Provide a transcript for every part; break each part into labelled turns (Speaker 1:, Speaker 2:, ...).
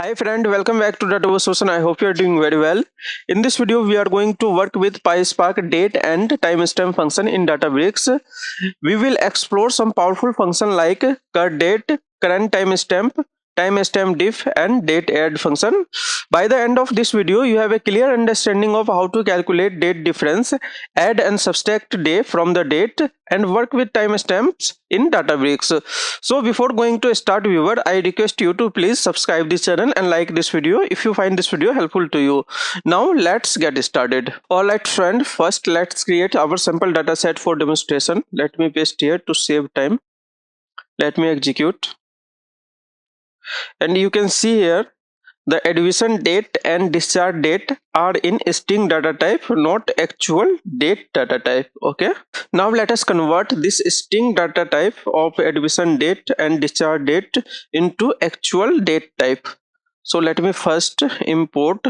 Speaker 1: Hi friend, welcome back to Databricks. I hope you are doing very well. In this video, we are going to work with PySpark date and timestamp function in Databricks. We will explore some powerful function like curdate, current timestamp diff, and date add function. By the end of this video, you have a clear understanding of how to calculate date difference, add and subtract day from the date, and work with timestamps in Databricks. So before going to start viewer, I request you to please subscribe this channel and like this video if you find this video helpful to you. Now let's get started. Alright friend, first let's create our sample data set for demonstration. Let me paste here to save time. Let me execute. And you can see here the addition date and discharge date are in string data type, not actual date data type. Okay. Now let us convert this string data type of addition date and discharge date into actual date type. So let me first import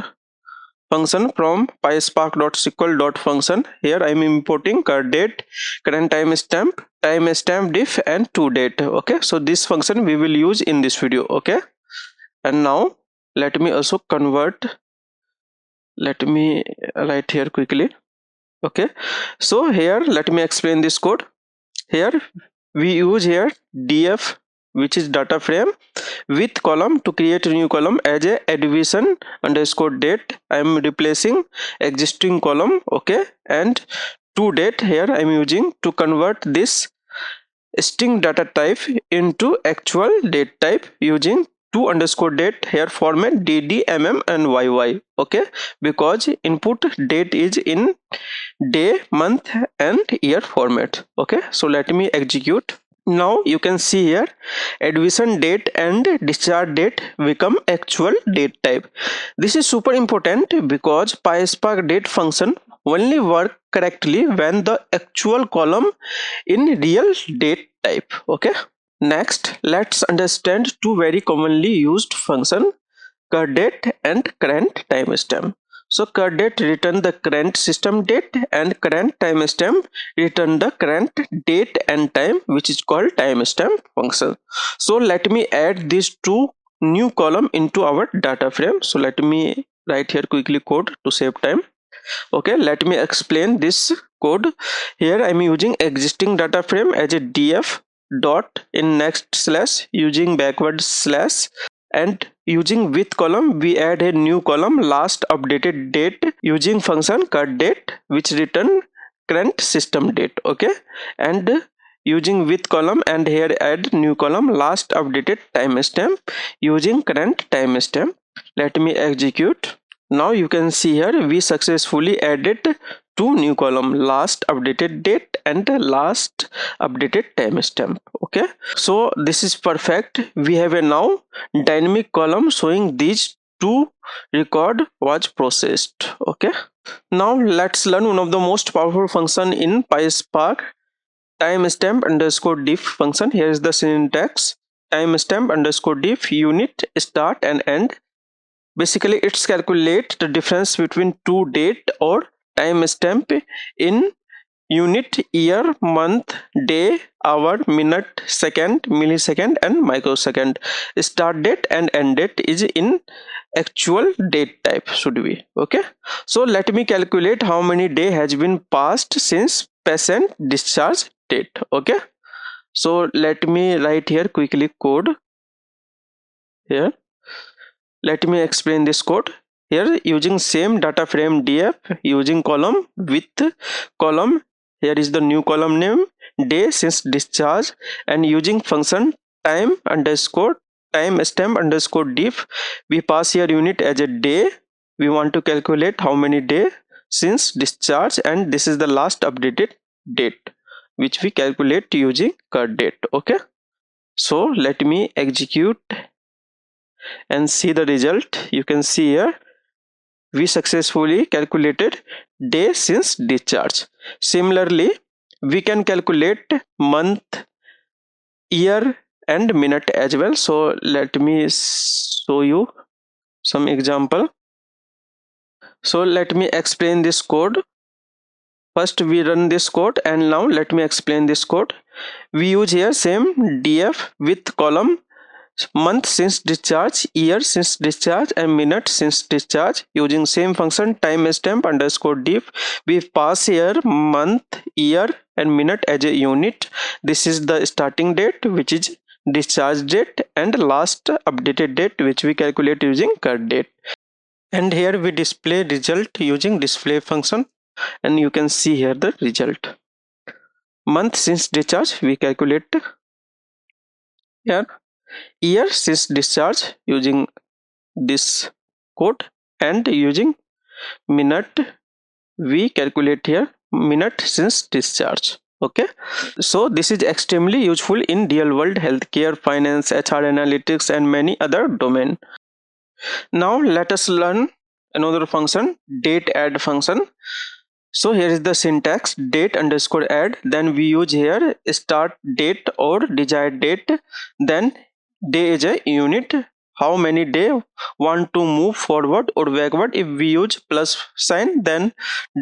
Speaker 1: function from PySpark.sql.function. Here I am importing curdate, current timestamp diff, and toDate. Okay, so this function we will use in this video. Okay, and now let me also convert. Let me write here quickly. Okay, so here let me explain this code. Here we use here df, which is data frame with column to create a new column as a addition underscore date. I am replacing existing column. Okay, and toDate here I am using to convert this string data type into actual date type using to underscore date here format dd mm and yy. Okay, because input date is in day, month, and year format. Okay, so let me execute. Now you can see here addition date and discharge date become actual date type. This is super important because PySpark date function only work correctly when the actual column in real date type. Okay, next let's understand two very commonly used function, curdate and current timestamp. So curdate return the current system date and current timestamp return the current date and time, which is called timestamp function. So let me add these two new column into our data frame. So let me write here quickly code to save time. Okay, let me explain this code. Here I am using existing data frame as a df dot in next slash using backward slash, and using with column we add a new column last updated date using function curdate which return current system date. Okay, and using with column and here add new column last updated timestamp using current timestamp. Let me execute. Now you can see here we successfully added two new column, last updated date and last updated timestamp. Okay, so this is perfect. We have a now dynamic column showing these two record was processed. Okay, now let's learn one of the most powerful function in PySpark, timestamp underscore diff function. Here is the syntax: timestamp underscore diff unit start and end. Basically it's calculate the difference between two date or timestamp in unit, year, month, day, hour, minute, second, millisecond, and microsecond. Start date and end date is in actual date type should be. Okay, so let me calculate how many day has been passed since patient discharge date. Okay, so let me write here quickly code here. Let me explain this code. Here using same data frame df using column with column, here is the new column name day since discharge, and using function time underscore timestamp underscore diff we pass here unit as a day. We want to calculate how many day since discharge, and this is the last updated date which we calculate using curdate. Okay, so let me execute and see the result. You can see here we successfully calculated day since discharge. Similarly we can calculate month, year, and minute as well. So let me show you some example. So let me explain this code. First we run this code and now let me explain this code. We use here same df with column month since discharge, year since discharge, and minute since discharge. Using same function timestamp underscore diff, we pass here month, year, and minute as a unit. This is the starting date, which is discharge date, and last updated date, which we calculate using curdate. And here we display result using display function, and you can see here the result. Month since discharge we calculate here, year since discharge using this code, and using minute we calculate here minute since discharge. Okay, so this is extremely useful in real world healthcare, finance, HR analytics, and many other domain. Now let us learn another function, date add function. So here is the syntax, date underscore add, then we use here start date or desired date, then day is a unit, how many day want to move forward or backward. If we use plus sign, then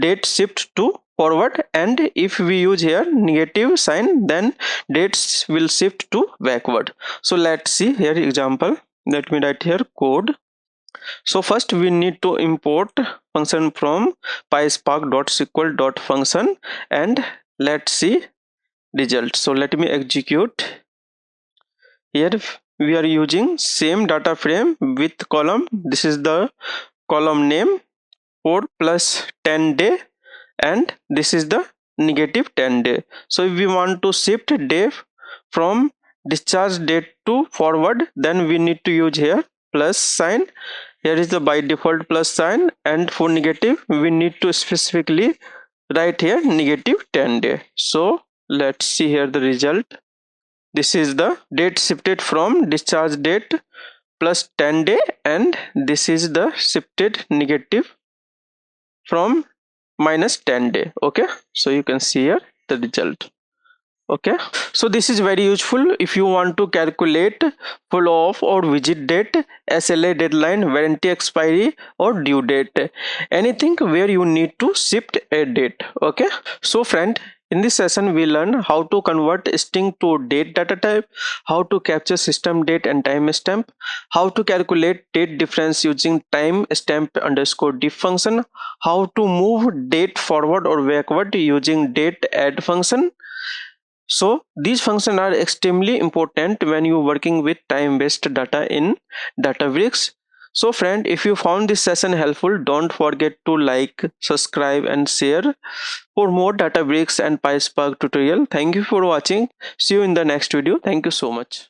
Speaker 1: date shift to forward, and if we use here negative sign, then dates will shift to backward. So let's see here example. Let me write here code. So first we need to import function from PySpark.sql.function, and let's see result. So let me execute. Here we are using same data frame with column. This is the column name 4 plus 10 day, and this is the negative 10 day. So if we want to shift day from discharge date to forward, then we need to use here plus sign. Here is the by default plus sign, and for negative we need to specifically write here negative 10 day. So let's see here the result. This is the date shifted from discharge date plus 10 day, and this is the shifted negative from minus 10 day. Okay, so you can see here the result. Okay, so this is very useful if you want to calculate follow off or visit date, SLA deadline, warranty expiry, or due date, anything where you need to shift a date. Okay, so friend, in this session we learn how to convert string to date data type, how to capture system date and timestamp, how to calculate date difference using timestamp underscore diff function, how to move date forward or backward using date add function. So these functions are extremely important when you working with time-based data in Databricks. So friend, if you found this session helpful, don't forget to like, subscribe, and share for more Databricks and PySpark tutorial. Thank you for watching. See you in the next video. Thank you so much.